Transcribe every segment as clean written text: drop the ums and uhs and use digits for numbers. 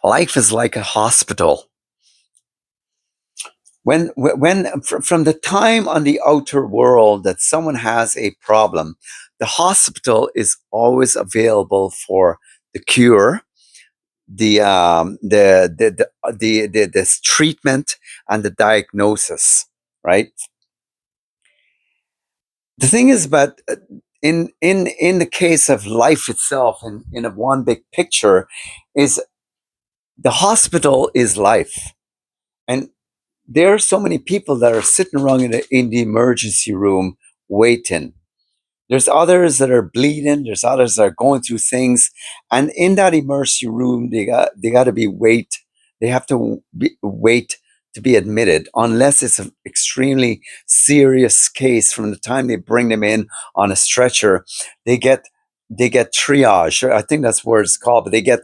Life is like a hospital. From the time on the outer world that someone has a problem, the hospital is always available for the cure, this treatment, and the diagnosis. Right. The thing is, but in the case of life itself, in a one big picture, is the hospital is life, and there are so many people that are sitting around in the emergency room waiting. There's others that are bleeding. There's others that are going through things, and in that emergency room, they got to be wait. They have to wait to be admitted, unless it's an extremely serious case. From the time they bring them in on a stretcher, they get they get triage. I think that's what it's called, but they get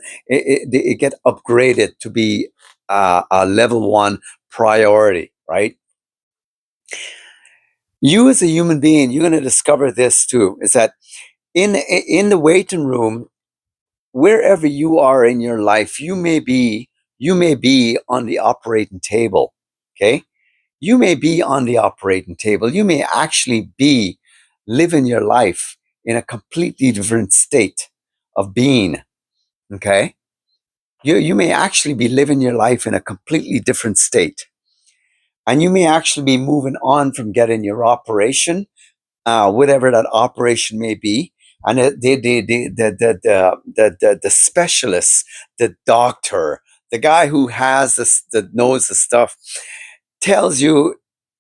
upgraded to be a level one priority. Right? You as a human being, you're going to discover this too. Is that in the waiting room, wherever you are in your life, you may be on the operating table. Okay, you may be on the operating table. You may actually be living your life in a completely different state of being. Okay, you may actually be living your life in a completely different state, and you may actually be moving on from getting your operation, whatever that operation may be. And the specialist, the doctor, the guy who has this, that knows the stuff, tells you,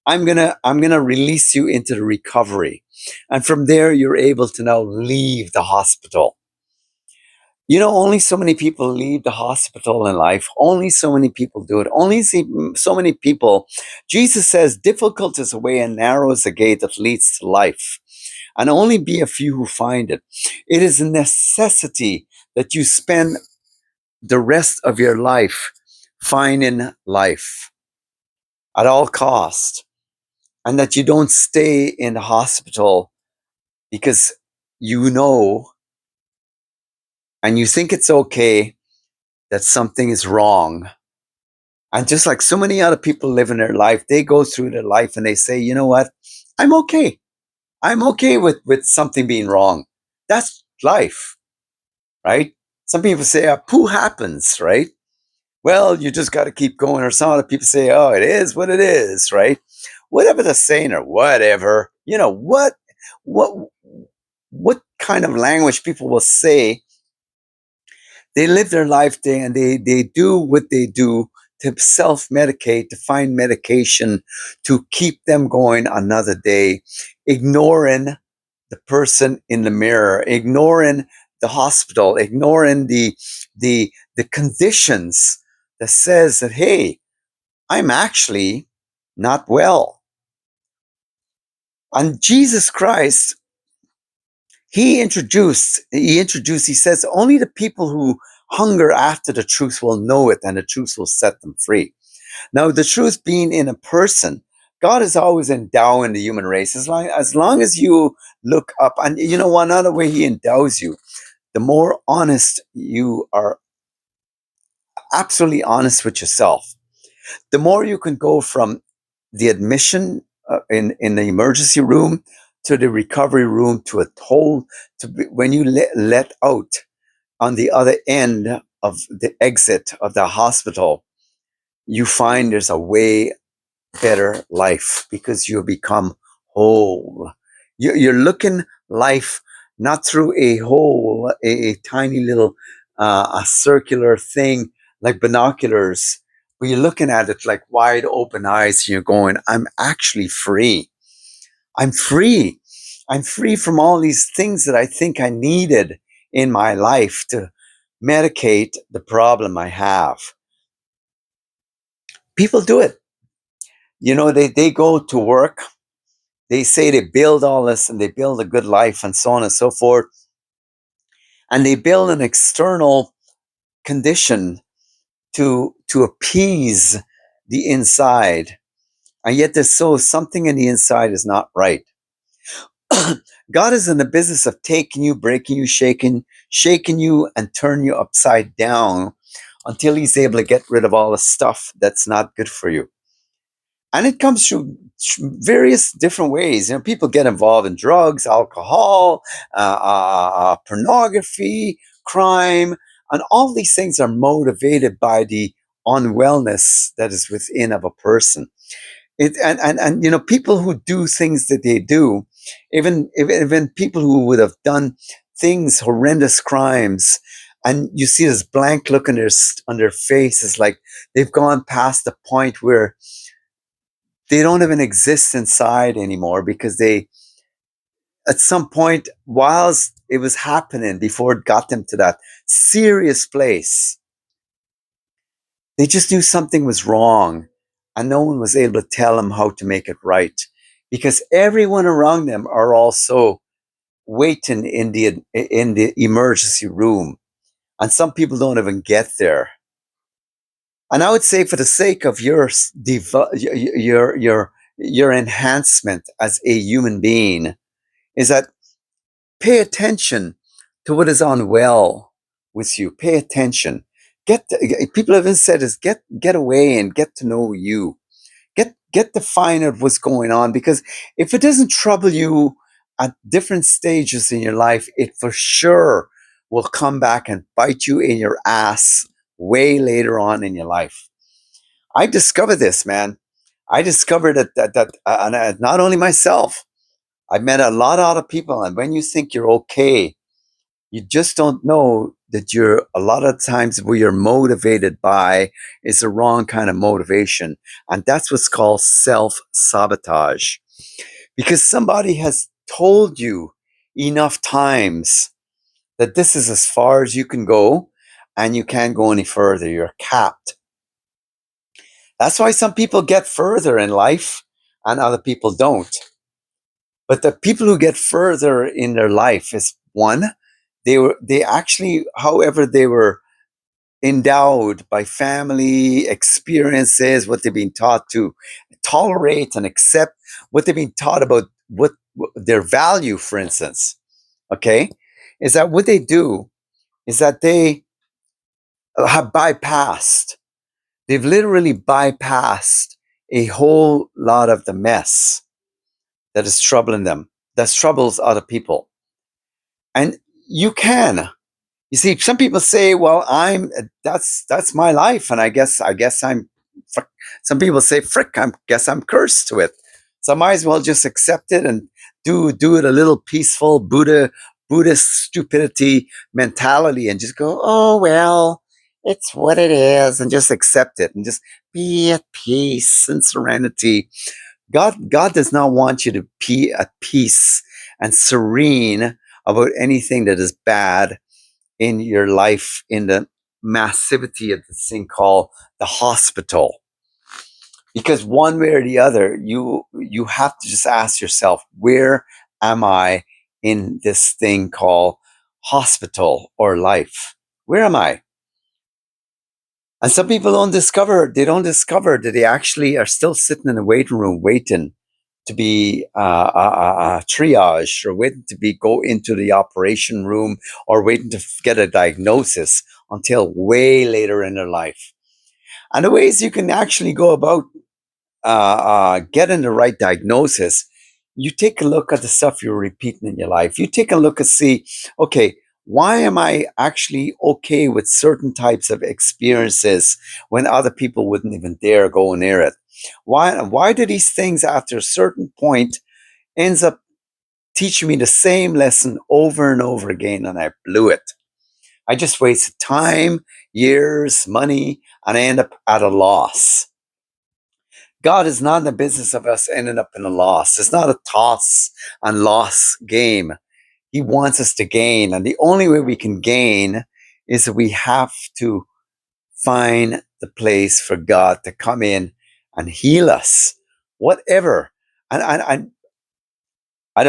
I'm gonna release you into the recovery, and from there you're able to now leave the hospital. Only so many people leave the hospital in life. Only so many people do it. So many people. Jesus says, difficult is the way and narrow is the gate that leads to life, and only be a few who find it. It is a necessity that you spend the rest of your life finding life at all cost, and that you don't stay in the hospital because you know and you think it's okay that something is wrong. And just like so many other people live in their life, they go through their life and they say, you know what? I'm okay. I'm okay with something being wrong. That's life, right? Some people say, poo happens, right? Well, you just got to keep going. Or some other people say, oh, it is what it is, right? Whatever the saying, or whatever, what, what kind of language people will say. They live their life day, and they do what they do to self-medicate, to find medication to keep them going another day, ignoring the person in the mirror, ignoring the hospital, ignoring the conditions that says that, hey, I'm actually not well. And Jesus Christ, he says, only the people who hunger after the truth will know it, and the truth will set them free. Now, the truth being in a person, God is always endowing the human race. As long as you look up, and one other way he endows you, the more honest you are, absolutely honest with yourself, the more you can go from the admission in the emergency room to the recovery room to when you let out on the other end of the exit of the hospital, you find there's a way better life because you become whole. You're looking life not through a hole, a tiny little a circular thing like binoculars, but you're looking at it like wide open eyes, and you're going, I'm actually free. I'm free. I'm free from all these things that I think I needed in my life to medicate the problem I have. People do it. They go to work. They say they build all this and they build a good life and so on and so forth. And they build an external condition to appease the inside. And yet there's something in the inside is not right. God is in the business of taking you, breaking you, shaking you, and turning you upside down until he's able to get rid of all the stuff that's not good for you. And it comes through various different ways. You know, people get involved in drugs, alcohol, pornography, crime, and all these things are motivated by the unwellness that is within of a person. And you know, people who do things that they do, even people who would have done things, horrendous crimes, and you see this blank look on their faces, like they've gone past the point where they don't even exist inside anymore, because they, at some point whilst it was happening, before it got them to that serious place, they just knew something was wrong, and no one was able to tell them how to make it right, because everyone around them are also waiting in the emergency room, and some people don't even get there. And I would say, for the sake of your enhancement as a human being, is that pay attention to what is unwell with you. Pay attention. People have said is get away and get to know you. Get to find out what's going on, because if it doesn't trouble you at different stages in your life, it for sure will come back and bite you in your ass way later on in your life. I discovered this, man. I discovered and not only myself. I've met a lot of other people, and when you think you're okay, you just don't know that you're, a lot of times what you're motivated by is the wrong kind of motivation. And that's what's called self sabotage. Because somebody has told you enough times that this is as far as you can go, and you can't go any further. You're capped. That's why some people get further in life and other people don't. But the people who get further in their life is, one, they actually, however they were endowed by family experiences, what they've been taught to tolerate and accept, what they've been taught about what their value, for instance. Okay, is that what they do? Is that they have bypassed? They've literally bypassed a whole lot of the mess that is troubling them, that troubles other people. And you can. You see, some people say, "Well, that's my life, and I guess I'm." Some people say, "Frick, I guess I'm cursed to it." So I might as well just accept it and do it a little peaceful Buddhist stupidity mentality, and just go, "Oh well, it's what it is," and just accept it and just be at peace and serenity. God does not want you to be at peace and serene about anything that is bad in your life, in the massivity of this thing called the hospital. Because one way or the other, you have to just ask yourself, where am I in this thing called hospital or life? Where am I? And some people don't discover that they actually are still sitting in a waiting room waiting to be triaged, or waiting to be go into the operation room, or waiting to get a diagnosis until way later in their life. And the ways you can actually go about getting the right diagnosis, you take a look at the stuff you're repeating in your life. You take a look and see, okay, why am I actually okay with certain types of experiences when other people wouldn't even dare go near it? Why do these things, after a certain point, ends up teaching me the same lesson over and over again, and I blew it? I just wasted time, years, money, and I end up at a loss. God is not in the business of us ending up in a loss. It's not a toss and loss game. He wants us to gain. And the only way we can gain is that we have to find the place for God to come in and heal us, whatever. And I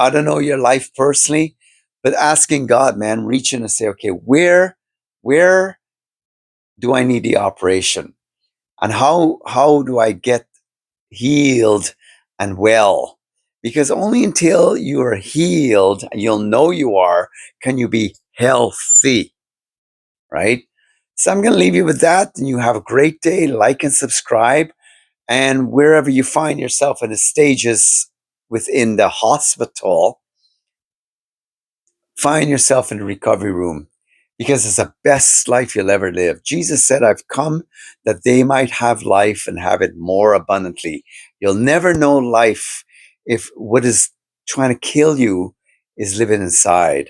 don't know your life personally, but asking God, man, reaching and say, okay, where do I need the operation? And how do I get healed and well? Because only until you are healed, and you'll know you are, can you be healthy, right? So I'm going to leave you with that. And you have a great day. Like and subscribe. And wherever you find yourself in the stages within the hospital, find yourself in the recovery room because it's the best life you'll ever live. Jesus said, I've come that they might have life and have it more abundantly. You'll never know life if what is trying to kill you is living inside.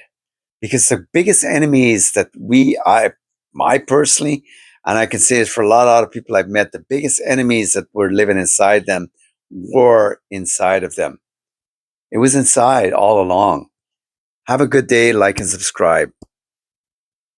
Because the biggest enemies that I personally, and I can say it for a lot of other people I've met, the biggest enemies that were living inside them were inside of them. It was inside all along. Have a good day, like and subscribe.